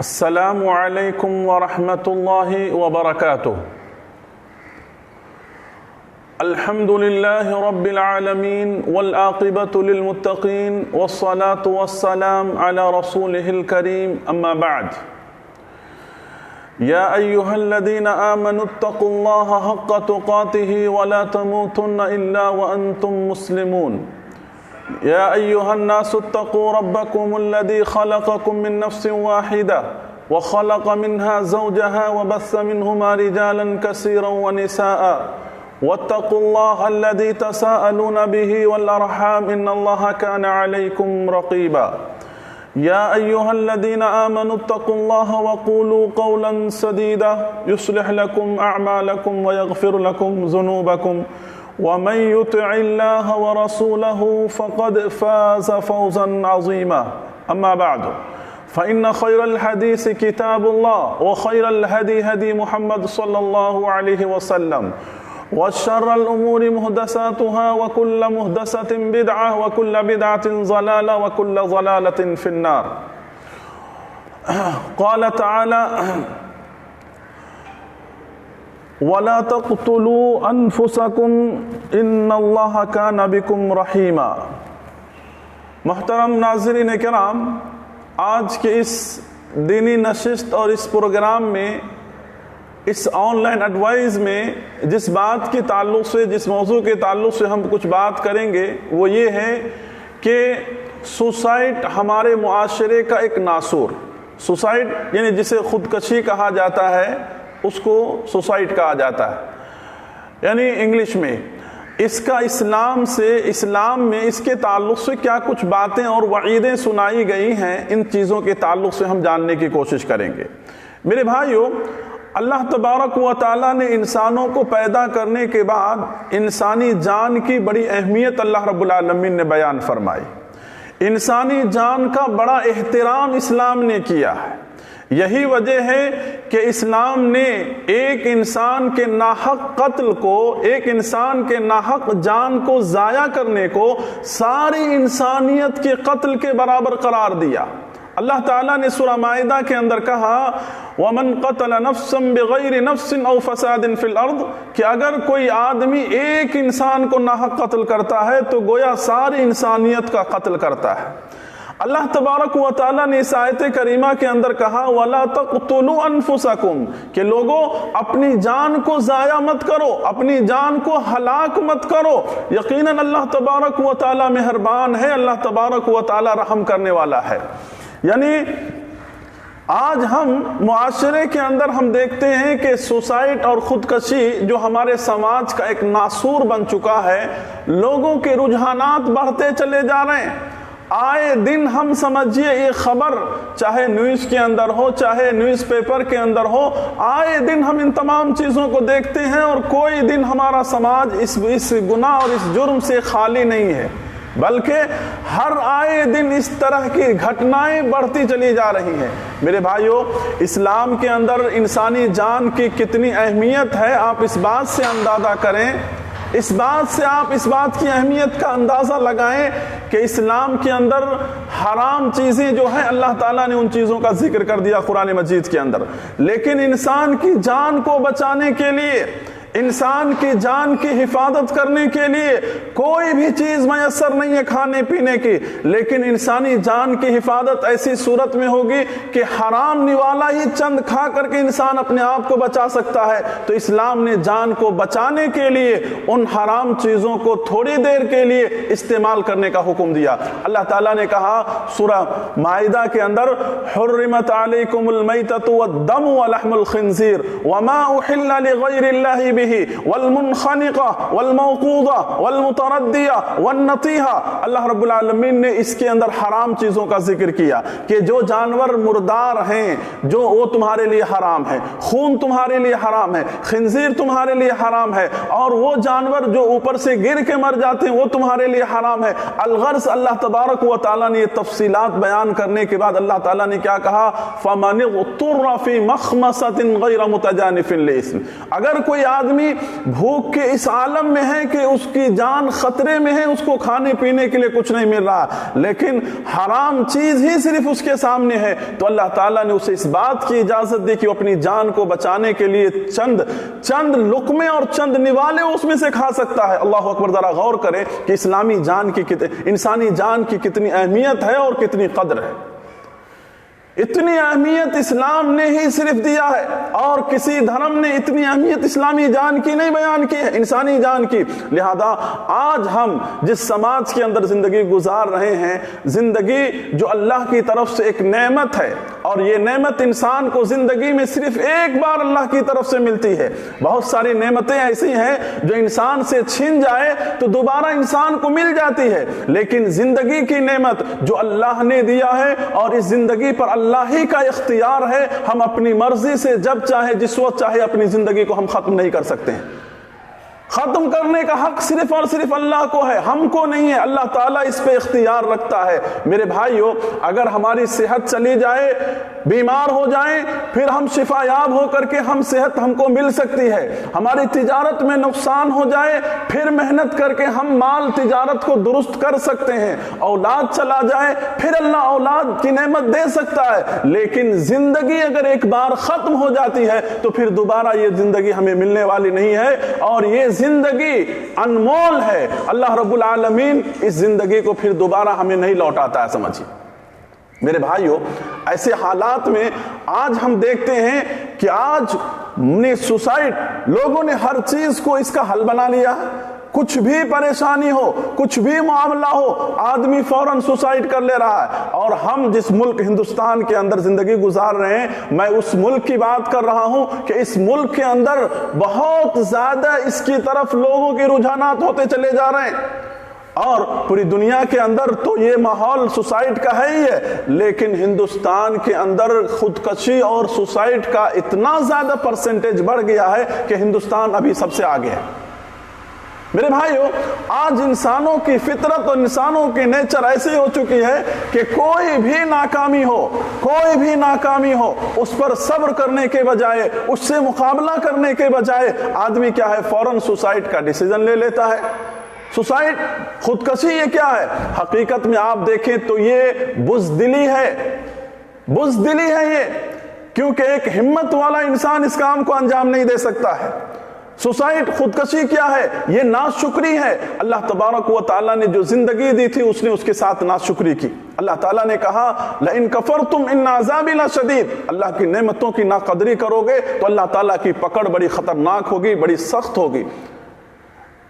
السلام عليكم ورحمة الله وبركاته. الحمد لله رب العالمين والعاقبة للمتقين والصلاة والسلام على رسوله الكريم أما بعد. يا أيها الذين آمنوا اتقوا الله حق تقاته ولا تموتن إلا وأنتم مسلمون. يا أيها الناس اتقوا ربكم الذي خلقكم من نفس واحدة وخلق منها زوجها وبث منهما رجالا كثيرا ونساء واتقوا الله الذي تساءلون به والأرحام إن الله كان عليكم رقيبا. يا أيها الذين آمنوا اتقوا الله وقولوا قولا سديدا يصلح لكم أعمالكم ويغفر لكم ذنوبكم ومن يطع الله ورسوله فقد فاز فوزا عظيما. أما بعد فإن خير الحديث كتاب الله وخير الهدي هدي محمد صلى الله عليه وسلم وشر الأمور محدثاتها وكل محدثة بدعة وكل بدعة ضلالة وكل ضلالة في النار. قال تعالى وَلَا تَقْتُلُوا أَنفُسَكُمْ إِنَّ اللَّهَ كَانَ بِكُمْ رَحِيمًا. محترم ناظرین کرام، آج کے اس دینی نشست اور اس پروگرام میں، اس آن لائن ایڈوائز میں جس بات کے تعلق سے، جس موضوع کے تعلق سے ہم کچھ بات کریں گے وہ یہ ہے کہ سوسائڈ ہمارے معاشرے کا ایک ناسور. سوسائڈ یعنی جسے خودکشی کہا جاتا ہے، اس کو سوسائڈ کہا جاتا ہے، یعنی انگلش میں. اس کا اسلام میں اس کے تعلق سے کیا کچھ باتیں اور وعیدیں سنائی گئی ہیں، ان چیزوں کے تعلق سے ہم جاننے کی کوشش کریں گے. میرے بھائیو، اللہ تبارک و تعالیٰ نے انسانوں کو پیدا کرنے کے بعد انسانی جان کی بڑی اہمیت اللہ رب العالمین نے بیان فرمائی. انسانی جان کا بڑا احترام اسلام نے کیا ہے. یہی وجہ ہے کہ اسلام نے ایک انسان کے ناحق قتل کو، ایک انسان کے ناحق جان کو ضائع کرنے کو ساری انسانیت کے قتل کے برابر قرار دیا. اللہ تعالیٰ نے سورہ مائدہ کے اندر کہا وَمَنْ قَتَلَ نَفْسًا بِغَيْرِ نَفْسٍ أَوْ فَسَادٍ فِي الْأَرْضِ، کہ اگر کوئی آدمی ایک انسان کو ناحق قتل کرتا ہے تو گویا ساری انسانیت کا قتل کرتا ہے. اللہ تبارک و تعالیٰ نے اس آیت کریمہ کے اندر کہا وَلَا تَقْتُلُوا أَنفُسَكُمْ، کہ لوگوں اپنی جان کو ضائع مت کرو، اپنی جان کو ہلاک مت کرو. یقیناً اللہ تبارک و تعالیٰ مہربان ہے، اللہ تبارک و تعالیٰ رحم کرنے والا ہے. یعنی آج ہم معاشرے کے اندر ہم دیکھتے ہیں کہ سوسائڈ اور خودکشی جو ہمارے سماج کا ایک ناسور بن چکا ہے، لوگوں کے رجحانات بڑھتے چلے جا رہے ہیں. آئے دن ہم سمجھیے یہ خبر چاہے نیوز کے اندر ہو، چاہے نیوز پیپر کے اندر ہو، آئے دن ہم ان تمام چیزوں کو دیکھتے ہیں اور کوئی دن ہمارا سماج اس گناہ اور اس جرم سے خالی نہیں ہے، بلکہ ہر آئے دن اس طرح کی گھٹنائیں بڑھتی چلی جا رہی ہیں. میرے بھائیو، اسلام کے اندر انسانی جان کی کتنی اہمیت ہے آپ اس بات سے اندازہ کریں، اس بات کی اہمیت کا اندازہ لگائیں کہ اسلام کے اندر حرام چیزیں جو ہیں اللہ تعالیٰ نے ان چیزوں کا ذکر کر دیا قرآن مجید کے اندر، لیکن انسان کی جان کو بچانے کے لیے، انسان کی جان کی حفاظت کرنے کے لیے کوئی بھی چیز میسر نہیں ہے کھانے پینے کی، لیکن انسانی جان کی حفاظت ایسی صورت میں ہوگی کہ حرام نوالا ہی چند کھا کر کے انسان اپنے آپ کو بچا سکتا ہے. تو اسلام نے جان کو بچانے کے لیے ان حرام چیزوں کو تھوڑی دیر کے لیے استعمال کرنے کا حکم دیا. اللہ تعالیٰ نے کہا سورہ مائدہ کے اندر حرمت علیکم المیتۃ والدم ولحم الخنزیر وما احل لغیر اللہ به والمنخنقہ والموقوذہ والمتردیہ والنطیحہ. اللہ رب العالمین نے اس کے اندر حرام چیزوں کا ذکر کیا کہ جو جانور مردار ہیں جو وہ تمہارے لیے حرام ہے، خون تمہارے لیے حرام ہے، خنزیر تمہارے لیے حرام ہے، اور وہ جانور جو اوپر سے گر کے مر جاتے ہیں وہ تمہارے لیے حرام ہے. الغرض اللہ تبارک و تعالیٰ نے یہ تفصیلات بیان کرنے کے بعد اللہ تعالیٰ نے کیا کہا فَمَنِ اضْطُرَّ فِي مَخْمَصَةٍ غَيْرَ مُتَجَانِفٍ لِإِثْمٍ، اگر کوئی آدمی آدمی بھوک کے اس عالم میں ہے کہ اس کی جان خطرے میں ہے, اس کو کھانے پینے کے لیے کچھ نہیں مل رہا, لیکن حرام چیز ہی صرف اس کے سامنے ہے, تو اللہ تعالیٰ نے اسے اس بات کی اجازت دی کہ وہ اپنی جان کو بچانے کے لیے چند لقمے اور چند نوالے اس میں سے کھا سکتا ہے. اللہ اکبر. ذرا غور کریں کہ انسانی جان کی کتنی اہمیت ہے اور کتنی قدر ہے. اتنی اہمیت اسلام نے ہی صرف دیا ہے, اور کسی دھرم نے اتنی اہمیت اسلامی جان کی نہیں بیان کی ہے, انسانی جان کی. لہذا آج ہم جس سماج کے اندر زندگی گزار رہے ہیں, زندگی جو اللہ کی طرف سے ایک نعمت ہے, اور یہ نعمت انسان کو زندگی میں صرف ایک بار اللہ کی طرف سے ملتی ہے. بہت ساری نعمتیں ایسی ہیں جو انسان سے چھن جائے تو دوبارہ انسان کو مل جاتی ہے, لیکن زندگی کی نعمت جو اللہ نے دیا ہے, اور اس زندگی پر اللہ ہی کا اختیار ہے, ہم اپنی مرضی سے جب چاہے جس وقت چاہے اپنی زندگی کو ہم ختم نہیں کر سکتے ہیں. ختم کرنے کا حق صرف اور صرف اللہ کو ہے, ہم کو نہیں ہے. اللہ تعالیٰ اس پہ اختیار رکھتا ہے. میرے بھائیو, اگر ہماری صحت چلی جائے, بیمار ہو جائیں, پھر ہم شفا یاب ہو کر کے صحت ہم کو مل سکتی ہے. ہماری تجارت میں نقصان ہو جائے, پھر محنت کر کے ہم مال تجارت کو درست کر سکتے ہیں. اولاد چلا جائے, پھر اللہ اولاد کی نعمت دے سکتا ہے. لیکن زندگی اگر ایک بار ختم ہو جاتی ہے تو پھر دوبارہ یہ زندگی ہمیں ملنے والی نہیں ہے, اور یہ زندگی انمول ہے. اللہ رب العالمین اس زندگی کو پھر دوبارہ ہمیں نہیں لوٹاتا ہے. سمجھیے میرے بھائیو, ایسے حالات میں آج ہم دیکھتے ہیں کہ آج سوسائڈ, لوگوں نے ہر چیز کو اس کا حل بنا لیا. کچھ بھی پریشانی ہو, کچھ بھی معاملہ ہو, آدمی فوراً سوسائڈ کر لے رہا ہے. اور ہم جس ملک ہندوستان کے اندر زندگی گزار رہے ہیں, میں اس ملک کی بات کر رہا ہوں کہ اس ملک کے اندر بہت زیادہ اس کی طرف لوگوں کے رجحانات ہوتے چلے جا رہے ہیں. اور پوری دنیا کے اندر تو یہ ماحول سوسائڈ کا ہے ہی ہے, لیکن ہندوستان کے اندر خودکشی اور سوسائڈ کا اتنا زیادہ پرسنٹیج بڑھ گیا ہے کہ ہندوستان ابھی سب سے آگے ہے. میرے بھائیو, آج انسانوں کی فطرت اور انسانوں کی نیچر ایسی ہو چکی ہے کہ کوئی بھی ناکامی ہو, اس پر صبر کرنے کے بجائے, اس سے مقابلہ کرنے کے بجائے آدمی کیا ہے, فوراً سوسائڈ کا ڈیسیژن لے لیتا ہے. سوسائڈ, خودکشی, یہ کیا ہے؟ حقیقت میں آپ دیکھیں تو یہ بزدلی ہے یہ, کیونکہ ایک ہمت والا انسان اس کام کو انجام نہیں دے سکتا ہے. سوسائڈ, خودکشی کیا ہے؟ یہ ناشکری ہے. اللہ تبارک و تعالیٰ نے جو زندگی دی تھی اس نے اس کے ساتھ ناشکری کی. اللہ تعالیٰ نے کہا لَإِن كَفَرْتُمْ إِنَّ عَذَابِي لَشَدِيدٌ, اللہ کی نعمتوں کی ناقدری کرو گے تو اللہ تعالیٰ کی پکڑ بڑی خطرناک ہوگی, بڑی سخت ہوگی.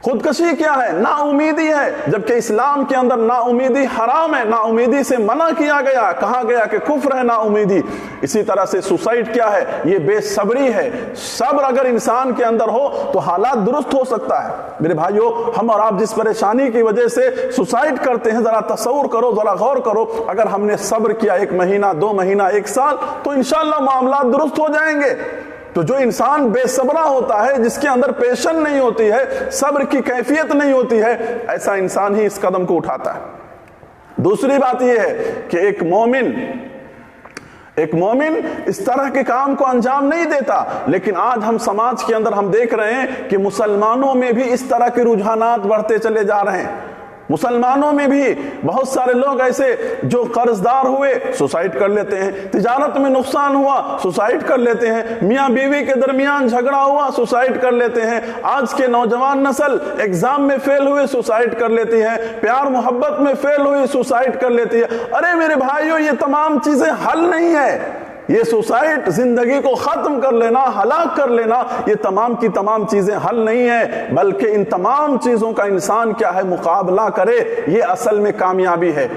خودکشی کیا ہے؟ نا امیدی ہے, جبکہ اسلام کے اندر نا امیدی حرام ہے. نا امیدی سے منع کیا گیا, کہا گیا کہ کفر ہے نا امیدی. اسی طرح سے سوسائڈ کیا ہے؟ یہ بے صبری ہے. صبر اگر انسان کے اندر ہو تو حالات درست ہو سکتا ہے. میرے بھائیو, ہم اور آپ جس پریشانی کی وجہ سے سوسائڈ کرتے ہیں, ذرا تصور کرو, ذرا غور کرو, اگر ہم نے صبر کیا 1 مہینہ 2 مہینہ 1 سال تو انشاءاللہ معاملات درست ہو جائیں گے. تو جو انسان بے صبرہ ہوتا ہے, جس کے اندر پیشن نہیں ہوتی ہے, صبر کی کیفیت نہیں ہوتی ہے, ایسا انسان ہی اس قدم کو اٹھاتا ہے. دوسری بات یہ ہے کہ ایک مومن اس طرح کے کام کو انجام نہیں دیتا. لیکن آج ہم سماج کے اندر ہم دیکھ رہے ہیں کہ مسلمانوں میں بھی اس طرح کے رجحانات بڑھتے چلے جا رہے ہیں. مسلمانوں میں بھی بہت سارے لوگ ایسے جو قرض دار ہوئے سوسائڈ کر لیتے ہیں, تجارت میں نقصان ہوا سوسائڈ کر لیتے ہیں, میاں بیوی کے درمیان جھگڑا ہوا سوسائڈ کر لیتے ہیں, آج کے نوجوان نسل ایگزام میں فیل ہوئے سوسائڈ کر لیتی ہے, پیار محبت میں فیل ہوئی سوسائڈ کر لیتی ہے. ارے میرے بھائیو, یہ تمام چیزیں حل نہیں ہے. یہ سوسائڈ, زندگی کو ختم کر لینا, ہلاک کر لینا, یہ تمام کی تمام چیزیں حل نہیں ہے, بلکہ ان تمام چیزوں کا انسان کیا ہے, مقابلہ کرے. یہ اصل میں کامیابی ہے.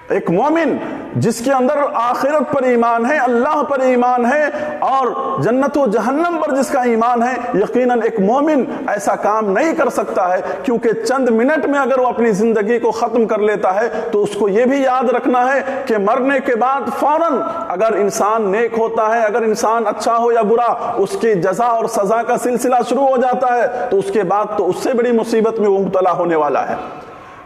ایک مومن جس کے اندر آخرت پر ایمان ہے, اللہ پر ایمان ہے, اور جنت و جہنم پر جس کا ایمان ہے, یقیناً ایک مومن ایسا کام نہیں کر سکتا ہے, کیونکہ چند منٹ میں اگر وہ اپنی زندگی کو ختم کر لیتا ہے تو اس کو یہ بھی یاد رکھنا ہے کہ مرنے کے بعد فوراً اگر انسان نیک ہوتا ہے, اگر انسان اچھا ہو یا برا, اس کی جزا اور سزا کا سلسلہ شروع ہو جاتا ہے, تو اس کے بعد تو اس سے بڑی مصیبت میں وہ مبتلا ہونے والا ہے.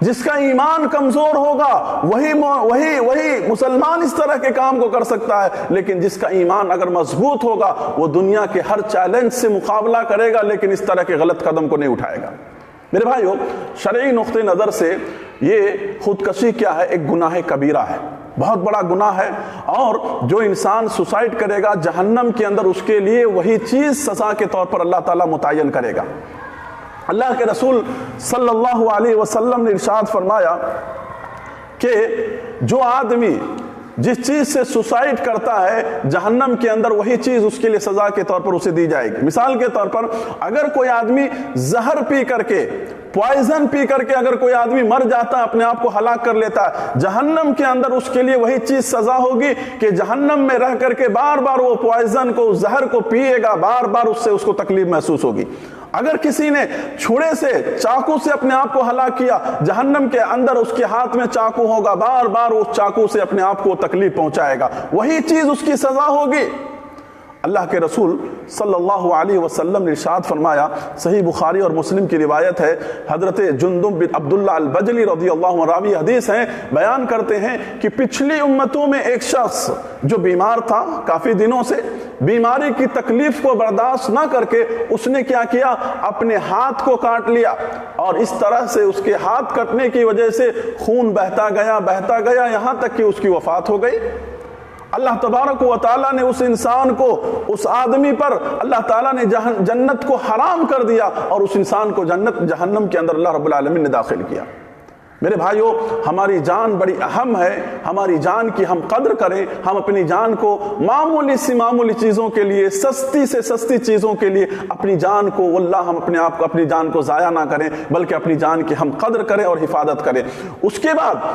جس کا ایمان کمزور ہوگا وہی مسلمان اس طرح کے کام کو کر سکتا ہے، لیکن جس کا ایمان اگر مضبوط ہوگا وہ دنیا کے ہر چیلنج سے مقابلہ کرے گا، لیکن اس طرح کے غلط قدم کو نہیں اٹھائے گا۔ میرے بھائیو، شرعی نقطہ نظر سے یہ خودکشی کیا ہے؟ ایک گناہ کبیرہ ہے، بہت بڑا گناہ ہے، اور جو انسان سوسائڈ کرے گا جہنم کے اندر اس کے لیے وہی چیز سزا کے طور پر اللہ تعالیٰ متعین کرے گا۔ اللہ کے رسول صلی اللہ علیہ وسلم نے ارشاد فرمایا کہ جو آدمی جس چیز سے سوسائڈ کرتا ہے جہنم کے اندر وہی چیز اس کے لیے سزا کے طور پر اسے دی جائے گی۔ مثال کے طور پر اگر کوئی آدمی زہر پی کر کے، پوائزن پی کر کے اگر کوئی آدمی مر جاتا ہے، اپنے آپ کو ہلاک کر لیتا ہے، جہنم کے اندر اس کے لیے وہی چیز سزا ہوگی کہ جہنم میں رہ کر کے بار بار وہ پوائزن کو، زہر کو پیے گا، بار بار اس کو تکلیف محسوس ہوگی۔ اگر کسی نے چھڑے سے، چاقو سے اپنے آپ کو ہلاک کیا، جہنم کے اندر اس کے ہاتھ میں چاقو ہوگا، بار بار اس چاقو سے اپنے آپ کو تکلیف پہنچائے گا، وہی چیز اس کی سزا ہوگی۔ اللہ کے رسول صلی اللہ علیہ وسلم نے ارشاد فرمایا، صحیح بخاری اور مسلم کی روایت ہے، حضرت جندب بن عبداللہ البجلی رضی اللہ عنہ راوی حدیث ہیں، بیان کرتے ہیں کہ پچھلی امتوں میں ایک شخص جو بیمار تھا کافی دنوں سے، بیماری کی تکلیف کو برداشت نہ کر کے اس نے کیا کیا؟ اپنے ہاتھ کو کاٹ لیا، اور اس طرح سے اس کے ہاتھ کٹنے کی وجہ سے خون بہتا گیا یہاں تک کہ اس کی وفات ہو گئی۔ اللہ تبارک و تعالیٰ نے اس انسان کو، اس آدمی پر اللہ تعالیٰ نے جنت کو حرام کر دیا، اور اس انسان کو جہنم کے اندر اللہ رب العالمین نے داخل کیا۔ میرے بھائیو، ہماری جان بڑی اہم ہے، ہماری جان کی ہم قدر کریں، ہم اپنی جان کو معمولی سی معمولی چیزوں کے لیے، سستی سے سستی چیزوں کے لیے اپنی جان کو، واللہ ہم اپنے آپ کو، اپنی جان کو ضائع نہ کریں، بلکہ اپنی جان کی ہم قدر کریں اور حفاظت کریں۔ اس کے بعد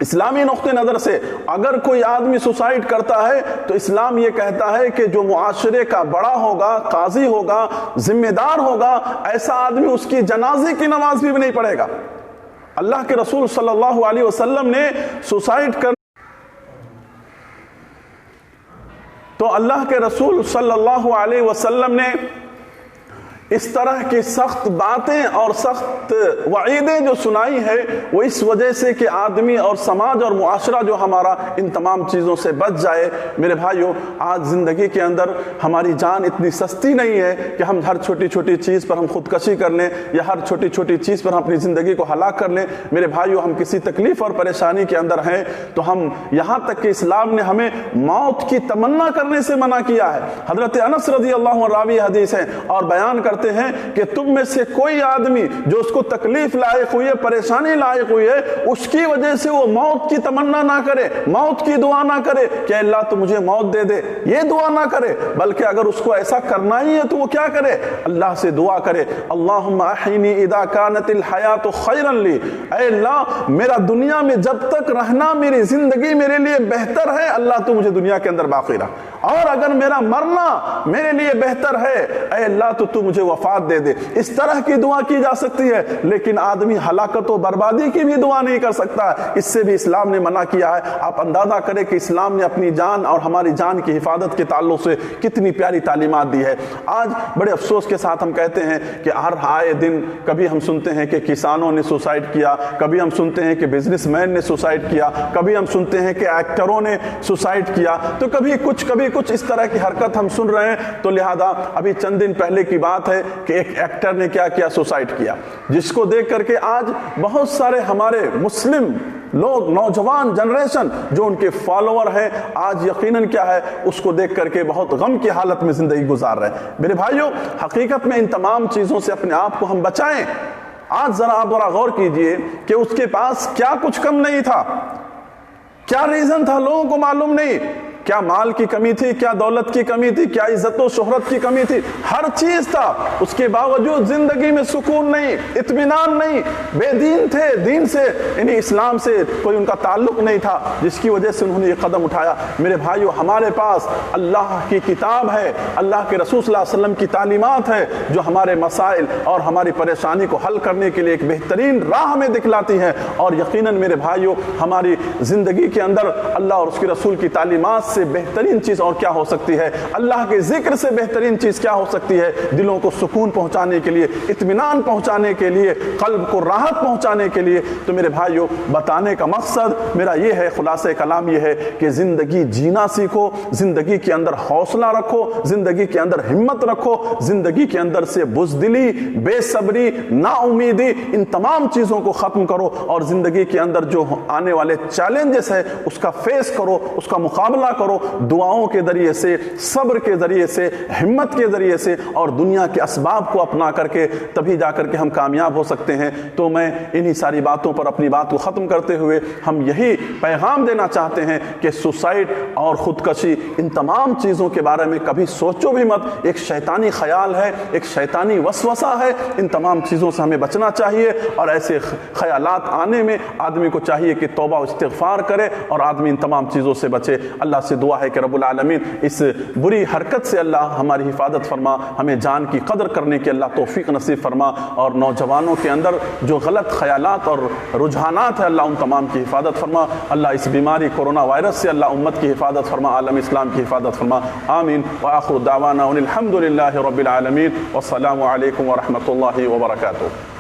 اسلامی نقطہ نظر سے اگر کوئی آدمی سوسائڈ کرتا ہے تو اسلام یہ کہتا ہے کہ جو معاشرے کا بڑا ہوگا، قاضی ہوگا، ذمہ دار ہوگا، ایسا آدمی اس کی جنازے کی نماز بھی نہیں پڑھے گا۔ اللہ کے رسول صلی اللہ علیہ وسلم نے سوسائڈ کر تو اللہ کے رسول صلی اللہ علیہ وسلم نے اس طرح کی سخت باتیں اور سخت وعیدیں جو سنائی ہے، وہ اس وجہ سے کہ آدمی اور سماج اور معاشرہ جو ہمارا ان تمام چیزوں سے بچ جائے۔ میرے بھائیو، آج زندگی کے اندر ہماری جان اتنی سستی نہیں ہے کہ ہم ہر چھوٹی چھوٹی چیز پر ہم خودکشی کر لیں، یا ہر چھوٹی چھوٹی چیز پر ہم اپنی زندگی کو ہلاک کر لیں۔ میرے بھائیو، ہم کسی تکلیف اور پریشانی کے اندر ہیں تو ہم یہاں تک کہ اسلام نے ہمیں موت کی تمنا کرنے سے منع کیا ہے۔ حضرت انس رضی اللہ عنہ راوی حدیث ہیں اور بیان کرتے ہیں کہ تم میں سے کوئی آدمی جو اس کو تکلیف لائق ہوئی ہے، پریشانی لائق ہوئی ہے، اس کی وجہ سے وہ موت کی تمنا نہ کرے، موت کی دعا نہ کرے کہ اللہ تو مجھے موت دے دے، یہ دعا نہ کرے، بلکہ اگر اس کو ایسا کرنا ہی ہے تو وہ کیا کرے؟ اللہ سے دعا کرے، اللہم احینی اذا کانت الحیات خیرا لی، اے اللہ میرا دنیا میں جب تک رہنا، میری زندگی میرے لیے بہتر ہے، اللہ تو مجھے دنیا کے اندر باقی رکھ، اور اگر میرا مرنا میرے لیے بہتر ہے، اے اللہ تو مجھے وفات دے دے۔ اس طرح کی دعا کی جا سکتی ہے، لیکن آدمی ہلاکت و بربادی کی بھی دعا نہیں کر سکتا، اس سے بھی اسلام نے منع کیا ہے۔ آپ اندازہ کریں کہ اسلام نے اپنی جان اور ہماری جان کی حفاظت کے تعلق سے کتنی پیاری تعلیمات دی ہے۔ آج بڑے افسوس کے ساتھ ہم کہتے ہیں کہ ہر آئے دن کبھی ہم سنتے ہیں کہ کسانوں نے سوسائڈ کیا، کبھی ہم سنتے ہیں کہ بزنس مین نے سوسائڈ کیا، کبھی ہم سنتے ہیں کہ ایکٹروں نے سوسائڈ کیا، تو کبھی کچھ اس طرح کی حرکت ہم سن رہے ہیں۔ تو لہذا ابھی چند دن پہلے کی بات ہے کہ ایک ایکٹر نے کیا سوسائڈ کیا، جس کو دیکھ کر کے آج بہت سارے ہمارے مسلم لوگ، نوجوان جنریشن جو ان کے فالوور ہیں، آج یقیناً کیا ہے، اس کو دیکھ کر کے بہت غم کی حالت میں زندگی گزار رہے ہیں۔ میرے بھائیوں، حقیقت میں ان تمام چیزوں سے اپنے آپ کو ہم بچائیں۔ آج ذرا آپ غور کیجئے کہ اس کے پاس کیا کچھ کم نہیں تھا، کیا ریزن تھا لوگوں کو معلوم نہیں، کیا مال کی کمی تھی، کیا دولت کی کمی تھی، کیا عزت و شہرت کی کمی تھی، ہر چیز تھا، اس کے باوجود زندگی میں سکون نہیں، اطمینان نہیں، بے دین تھے، دین سے یعنی اسلام سے کوئی ان کا تعلق نہیں تھا، جس کی وجہ سے انہوں نے یہ قدم اٹھایا۔ میرے بھائیو، ہمارے پاس اللہ کی کتاب ہے، اللہ کے رسول صلی اللہ علیہ وسلم کی تعلیمات ہے، جو ہمارے مسائل اور ہماری پریشانی کو حل کرنے کے لیے ایک بہترین راہ ہمیں دکھلاتی ہے، اور یقیناً میرے بھائیو، ہماری زندگی کے اندر اللہ اور اس کے رسول کی تعلیمات سے سے بہترین چیز اور کیا ہو سکتی ہے؟ اللہ کے ذکر سے بہترین چیز کیا ہو سکتی ہے؟ دلوں کو سکون پہنچانے کے لیے، اطمینان پہنچانے کے لیے، قلب کو راحت پہنچانے کے لیے۔ تو میرے بھائیوں، بتانے کا مقصد میرا یہ ہے، خلاصہ کلام یہ ہے کہ زندگی جینا سیکھو، زندگی کے اندر حوصلہ رکھو، زندگی کے اندر ہمت رکھو، زندگی کے اندر سے بزدلی، بے صبری، نا امیدی، ان تمام چیزوں کو ختم کرو، اور زندگی کے اندر جو آنے والے چیلنجز ہے اس کا فیس کرو، اس کا مقابلہ کرو، دعاؤں کے ذریعے سے، صبر کے ذریعے سے، ہمت کے ذریعے سے، اور دنیا کے اسباب کو اپنا کر کے تبھی جا کر کے ہم کامیاب ہو سکتے ہیں۔ تو میں انہی ساری باتوں پر اپنی بات کو ختم کرتے ہوئے ہم یہی پیغام دینا چاہتے ہیں کہ سوسائڈ اور خودکشی، ان تمام چیزوں کے بارے میں کبھی سوچو بھی مت، ایک شیطانی خیال ہے، ایک شیطانی وسوسہ ہے، ان تمام چیزوں سے ہمیں بچنا چاہیے، اور ایسے خیالات آنے میں آدمی کو چاہیے کہ توبہ و استغفار کرے اور آدمی ان تمام چیزوں سے بچے۔ اللہ سے دعا ہے کہ رب العالمین اس بری حرکت سے اللہ ہماری حفاظت فرما، ہمیں جان کی قدر کرنے کی اللہ توفیق نصیب فرما، اور نوجوانوں کے اندر جو غلط خیالات اور رجحانات ہیں اللہ ان تمام کی حفاظت فرما۔ اللہ اس بیماری کورونا وائرس سے اللہ امت کی حفاظت فرما، عالم اسلام کی حفاظت فرما، آمین۔ وآخر دعوانا ان الحمد للہ رب العالمین، والسلام علیکم ورحمۃ اللہ وبرکاتہ۔